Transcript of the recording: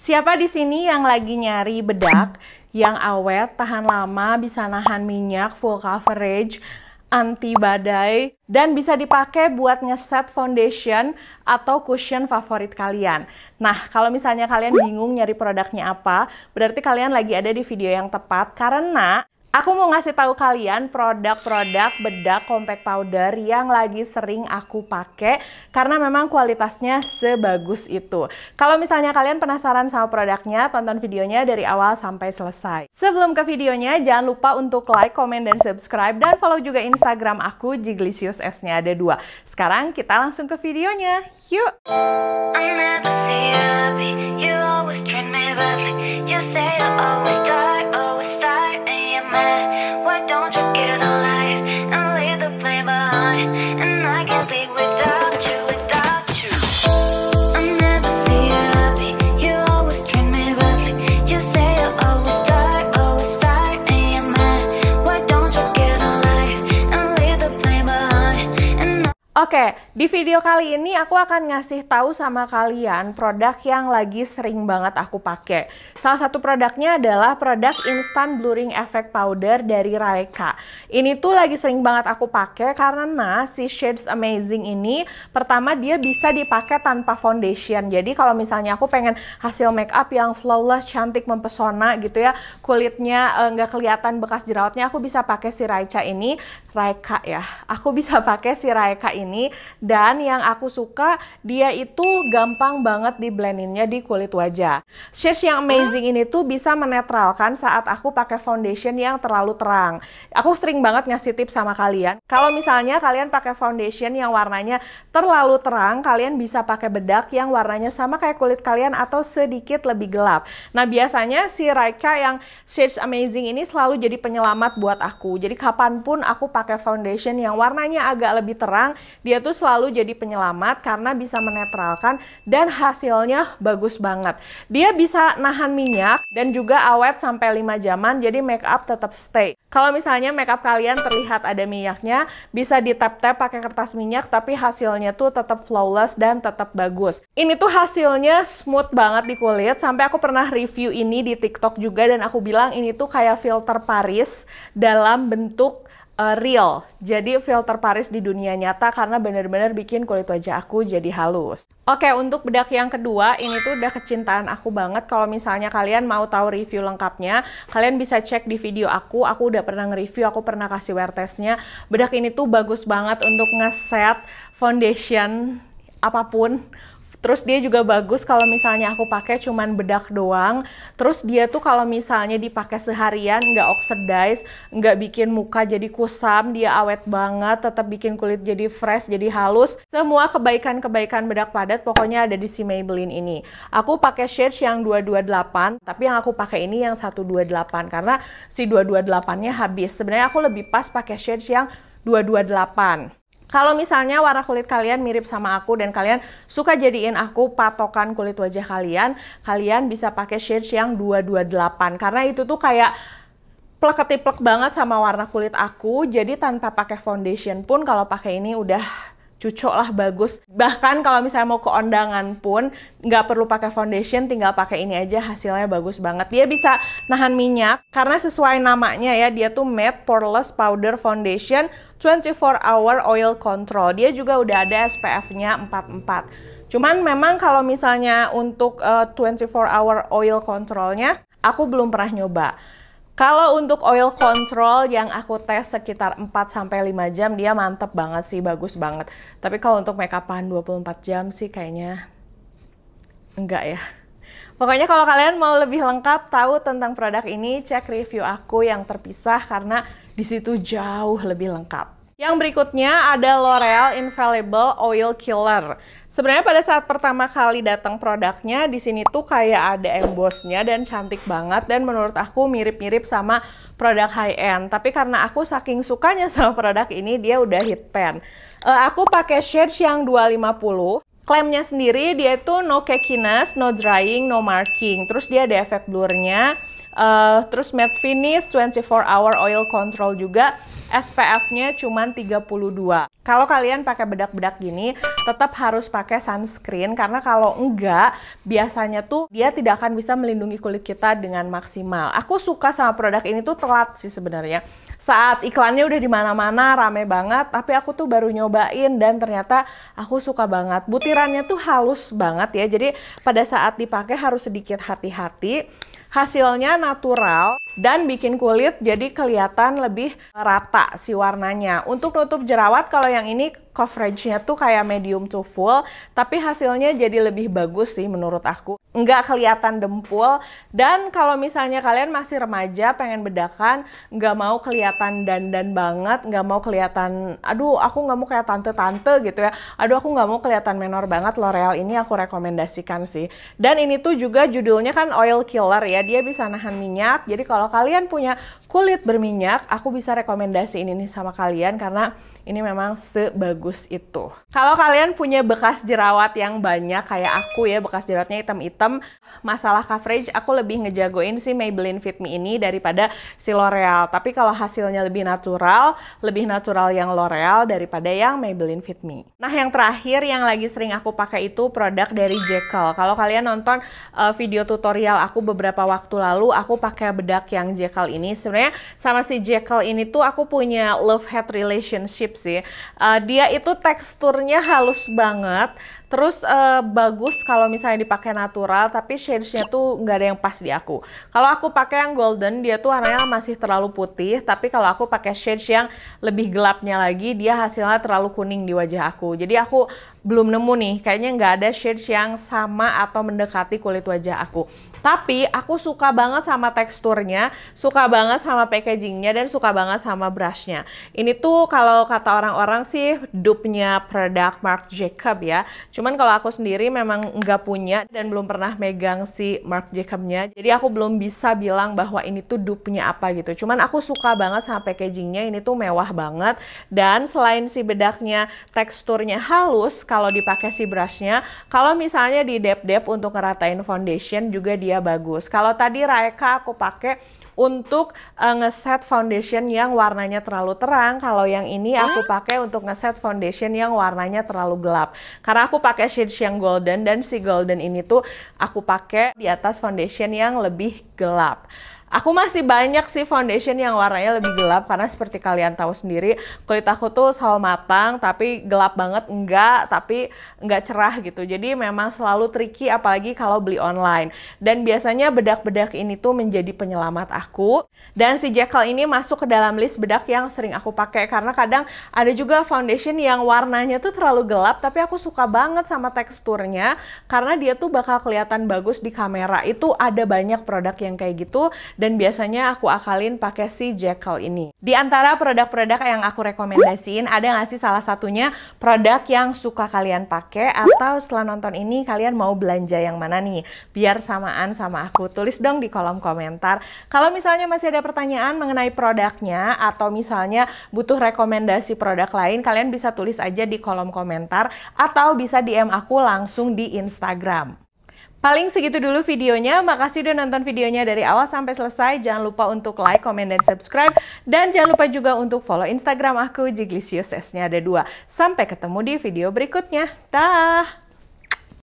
Siapa di sini yang lagi nyari bedak yang awet, tahan lama, bisa nahan minyak, full coverage, anti badai, dan bisa dipakai buat ngeset foundation atau cushion favorit kalian. Nah, kalau misalnya kalian bingung nyari produknya apa, berarti kalian lagi ada di video yang tepat karena aku mau ngasih tahu kalian produk-produk bedak compact powder yang lagi sering aku pakai karena memang kualitasnya sebagus itu. Kalau misalnya kalian penasaran sama produknya, tonton videonya dari awal sampai selesai. Sebelum ke videonya, jangan lupa untuk like, komen, dan subscribe, dan follow juga Instagram aku, Jiglicious, S-nya ada 2. Sekarang kita langsung ke videonya. Yuk! Oke, di video kali ini aku akan ngasih tahu sama kalian produk yang lagi sering banget aku pakai. Salah satu produknya adalah produk Instant Blurring Effect Powder dari Raeka. Ini tuh lagi sering banget aku pakai karena si Shades Amazing ini, pertama dia bisa dipakai tanpa foundation. Jadi kalau misalnya aku pengen hasil makeup yang flawless, cantik, mempesona gitu ya, kulitnya nggak kelihatan bekas jerawatnya, aku bisa pakai si Raeka ini. Raeka ya, aku bisa pakai si Raeka ini, dan yang aku suka dia itu gampang banget di blendinnya di kulit wajah. Shades yang Amazing ini tuh bisa menetralkan saat aku pakai foundation yang terlalu terang. Aku sering banget ngasih tips sama kalian, kalau misalnya kalian pakai foundation yang warnanya terlalu terang, kalian bisa pakai bedak yang warnanya sama kayak kulit kalian atau sedikit lebih gelap. Nah, biasanya si Raeka yang Shades Amazing ini selalu jadi penyelamat buat aku. Jadi kapanpun aku pakai foundation yang warnanya agak lebih terang, dia tuh selalu jadi penyelamat karena bisa menetralkan dan hasilnya bagus banget. Dia bisa nahan minyak dan juga awet sampai 5 jaman, jadi makeup tetap stay. Kalau misalnya makeup kalian terlihat ada minyaknya, bisa di-tap-tap pakai kertas minyak tapi hasilnya tuh tetap flawless dan tetap bagus. Ini tuh hasilnya smooth banget di kulit, sampai aku pernah review ini di TikTok juga dan aku bilang ini tuh kayak filter Paris dalam bentuk real. Jadi filter Paris di dunia nyata karena bener-bener bikin kulit wajah aku jadi halus. Oke, untuk bedak yang kedua, ini tuh udah kecintaan aku banget. Kalau misalnya kalian mau tahu review lengkapnya, kalian bisa cek di video aku udah pernah nge-review, aku pernah kasih wear testnya. Bedak ini tuh bagus banget untuk ngeset foundation apapun. Terus dia juga bagus kalau misalnya aku pakai cuman bedak doang. Terus dia tuh kalau misalnya dipakai seharian nggak oxidize, nggak bikin muka jadi kusam, dia awet banget, tetap bikin kulit jadi fresh, jadi halus. Semua kebaikan-kebaikan bedak padat pokoknya ada di si Maybelline ini. Aku pakai shades yang 228, tapi yang aku pakai ini yang 128 karena si 228-nya habis. Sebenarnya aku lebih pas pakai shades yang 228. Kalau misalnya warna kulit kalian mirip sama aku dan kalian suka jadiin aku patokan kulit wajah kalian, kalian bisa pakai shades yang 228 karena itu tuh kayak plek-ketiplek banget sama warna kulit aku. Jadi tanpa pakai foundation pun kalau pakai ini udah cucok lah, bagus. Bahkan kalau misalnya mau ke undangan pun nggak perlu pakai foundation, tinggal pakai ini aja hasilnya bagus banget. Dia bisa nahan minyak karena sesuai namanya ya, dia tuh matte poreless powder foundation 24 hour oil control. Dia juga udah ada SPF-nya 44. Cuman memang kalau misalnya untuk 24 hour oil controlnya aku belum pernah nyoba. Kalau untuk oil control yang aku tes sekitar 4-5 jam, dia mantep banget sih, bagus banget. Tapi kalau untuk makeupan 24 jam sih kayaknya enggak ya. Pokoknya kalau kalian mau lebih lengkap tahu tentang produk ini, cek review aku yang terpisah karena di situ jauh lebih lengkap. Yang berikutnya ada L'Oreal Infallible Oil Killer. Sebenarnya pada saat pertama kali datang produknya, di sini tuh kayak ada embossnya dan cantik banget, dan menurut aku mirip-mirip sama produk high-end. Tapi karena aku saking sukanya sama produk ini, dia udah hit pan. Aku pakai shades yang 250. Klaimnya sendiri dia itu no cakiness, no drying, no marking. Terus dia ada efek blurnya. Terus matte finish, 24-hour oil control juga. SPF-nya cuma 32. Kalau kalian pakai bedak-bedak gini, tetap harus pakai sunscreen karena kalau enggak, biasanya tuh dia tidak akan bisa melindungi kulit kita dengan maksimal. Aku suka sama produk ini tuh telat sih sebenarnya. Saat iklannya udah di mana-mana, rame banget, tapi aku tuh baru nyobain dan ternyata aku suka banget. Butirannya tuh halus banget ya, jadi pada saat dipakai harus sedikit hati-hati. Hasilnya natural dan bikin kulit jadi kelihatan lebih rata si warnanya. Untuk nutup jerawat, kalau yang ini coveragenya tuh kayak medium to full, tapi hasilnya jadi lebih bagus sih menurut aku. Nggak kelihatan dempul, dan kalau misalnya kalian masih remaja pengen bedakan, nggak mau kelihatan dandan banget, nggak mau kelihatan, aduh aku nggak mau kayak tante-tante gitu ya, aduh aku nggak mau kelihatan menor banget, L'Oreal ini aku rekomendasikan sih. Dan ini tuh juga judulnya kan oil killer ya, dia bisa nahan minyak, jadi kalau kalian punya kulit berminyak, aku bisa rekomendasiin ini sama kalian karena ini memang sebagus itu. Kalau kalian punya bekas jerawat yang banyak kayak aku ya, bekas jerawatnya hitam-hitam, masalah coverage aku lebih ngejagoin si Maybelline Fit Me ini daripada si L'Oreal. Tapi kalau hasilnya lebih natural yang L'Oreal daripada yang Maybelline Fit Me. Nah, yang terakhir yang lagi sering aku pakai itu produk dari Jekyll. Kalau kalian nonton video tutorial aku beberapa waktu lalu, aku pakai bedak yang Jekyll ini. Sebenarnya sama si Jekyll ini tuh aku punya love-hate relationship sih. Dia itu teksturnya halus banget, terus bagus kalau misalnya dipakai natural, tapi shades-nya tuh nggak ada yang pas di aku. Kalau aku pakai yang golden, dia tuh warnanya masih terlalu putih, tapi kalau aku pakai shades yang lebih gelapnya lagi, dia hasilnya terlalu kuning di wajah aku. Jadi aku belum nemu nih, kayaknya nggak ada shades yang sama atau mendekati kulit wajah aku. Tapi aku suka banget sama teksturnya, suka banget sama packagingnya, dan suka banget sama brushnya. Ini tuh kalau kata orang-orang sih dupe-nya produk Marc Jacob ya. Cuman kalau aku sendiri memang nggak punya dan belum pernah megang si Marc Jacob-nya. Jadi aku belum bisa bilang bahwa ini tuh dupe-nya apa gitu. Cuman aku suka banget sama packagingnya, ini tuh mewah banget. Dan selain si bedaknya teksturnya halus, kalau dipakai si brushnya, kalau misalnya di dep-dep untuk ngeratain foundation juga dia bagus. Kalau tadi Raeka aku pakai untuk ngeset foundation yang warnanya terlalu terang. Kalau yang ini aku pakai untuk ngeset foundation yang warnanya terlalu gelap. Karena aku pakai shades yang golden, dan si golden ini tuh aku pakai di atas foundation yang lebih gelap. Aku masih banyak sih foundation yang warnanya lebih gelap, karena seperti kalian tahu sendiri, kulit aku tuh sawo matang, tapi gelap banget enggak, tapi enggak cerah gitu. Jadi memang selalu tricky, apalagi kalau beli online. Dan biasanya bedak-bedak ini tuh menjadi penyelamat aku. Dan si Jekyll ini masuk ke dalam list bedak yang sering aku pakai, karena kadang ada juga foundation yang warnanya tuh terlalu gelap, tapi aku suka banget sama teksturnya, karena dia tuh bakal kelihatan bagus di kamera. Itu ada banyak produk yang kayak gitu, dan biasanya aku akalin pakai si Jekyll ini. Di antara produk-produk yang aku rekomendasiin, ada nggak sih salah satunya produk yang suka kalian pakai, atau setelah nonton ini kalian mau belanja yang mana nih? Biar samaan sama aku. Tulis dong di kolom komentar. Kalau misalnya masih ada pertanyaan mengenai produknya, atau misalnya butuh rekomendasi produk lain, kalian bisa tulis aja di kolom komentar, atau bisa DM aku langsung di Instagram. Paling segitu dulu videonya. Makasih udah nonton videonya dari awal sampai selesai. Jangan lupa untuk like, komen, dan subscribe. Dan jangan lupa juga untuk follow Instagram aku, Jiglisius, S-nya ada 2. Sampai ketemu di video berikutnya. Dah!